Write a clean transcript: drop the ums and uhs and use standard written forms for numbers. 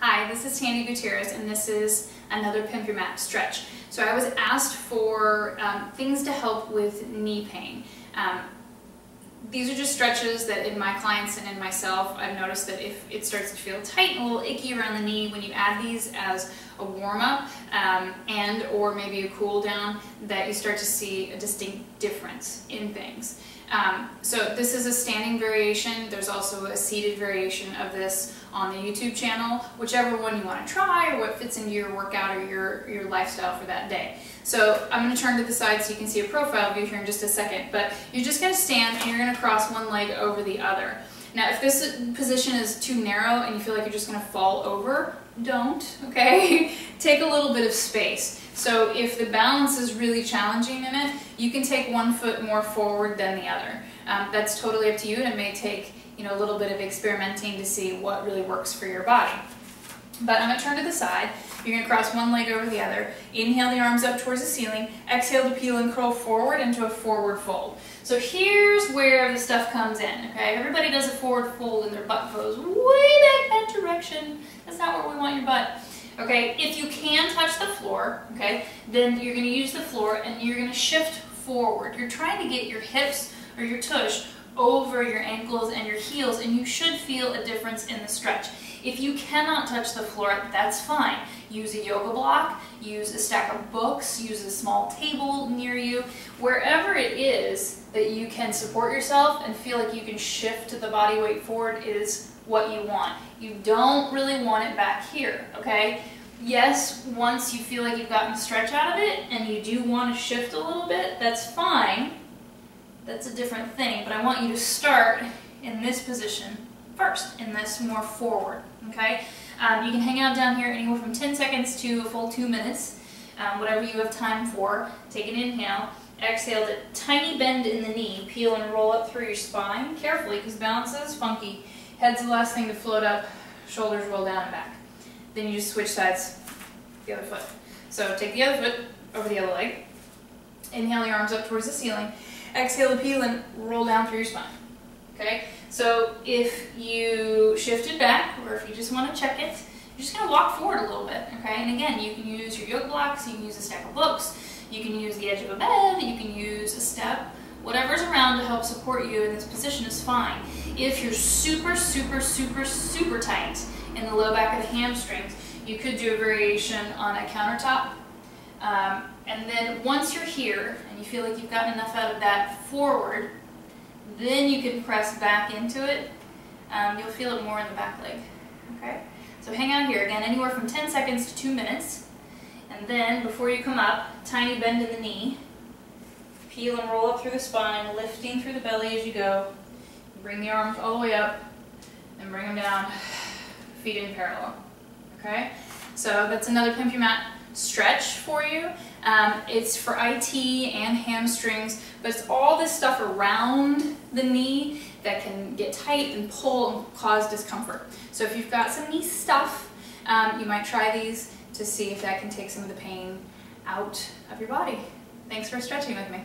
Hi, this is Tandy Gutierrez, and this is another Pimp Your Mat stretch. So I was asked for things to help with knee pain. These are just stretches that in my clients and in myself, I've noticed that if it starts to feel tight and a little icky around the knee, when you add these as a warm-up and or maybe a cool down, that you start to see a distinct difference in things. So this is a standing variation. There's also a seated variation of this on the YouTube channel, whichever one you want to try or what fits into your workout or your lifestyle for that day. So I'm going to turn to the side so you can see a profile view here in just a second, but you're just going to stand and you're going to cross one leg over the other. Now if this position is too narrow and you feel like you're just going to fall over, don't, okay? Take a little bit of space. So if the balance is really challenging in it, you can take one foot more forward than the other. That's totally up to you, and it may take a little bit of experimenting to see what really works for your body. But I'm going to turn to the side. You're going to cross one leg over the other. Inhale the arms up towards the ceiling. Exhale to peel and curl forward into a forward fold. So here's where the stuff comes in, okay? Everybody does a forward fold and their butt goes way back that direction. That's not where we want your butt. Okay, if you can touch the floor, okay, then you're going to use the floor and you're going to shift forward. You're trying to get your hips or your tush over your ankles and your heels, and you should feel a difference in the stretch. If you cannot touch the floor, that's fine. Use a yoga block, use a stack of books, use a small table near you. Wherever it is that you can support yourself and feel like you can shift the body weight forward is what you want. You don't really want it back here, okay? Yes, once you feel like you've gotten the stretch out of it and you do want to shift a little bit, that's fine. That's a different thing, but I want you to start in this position first, in this more forward, okay? You can hang out down here anywhere from 10 seconds to a full 2 minutes, whatever you have time for. Take an inhale, exhale to tiny bend in the knee, peel and roll up through your spine, carefully because balance is funky. Head's the last thing to float up, shoulders roll down and back. Then you just switch sides, the other foot. So take the other foot over the other leg, inhale your arms up towards the ceiling, exhale to peel and roll down through your spine. Okay, so if you shifted back, or if you just want to check it, you're just going to walk forward a little bit, okay? And again, you can use your yoga blocks, you can use a stack of books, you can use the edge of a bed, you can use a step, whatever's around to help support you in this position is fine. If you're super, super, super, super tight in the low back of the hamstrings, you could do a variation on a countertop. And then once you're here and you feel like you've gotten enough out of that forward, then you can press back into it. You'll feel it more in the back leg. Okay? So hang out here again, anywhere from 10 seconds to 2 minutes. And then before you come up, tiny bend in the knee. Peel and roll up through the spine, lifting through the belly as you go. Bring the arms all the way up and bring them down, feet in parallel. Okay? So that's another Pimp Your Mat stretch for you. It's for IT and hamstrings, but it's all this stuff around the knee that can get tight and pull and cause discomfort. So if you've got some knee stuff, you might try these to see if that can take some of the pain out of your body. Thanks for stretching with me.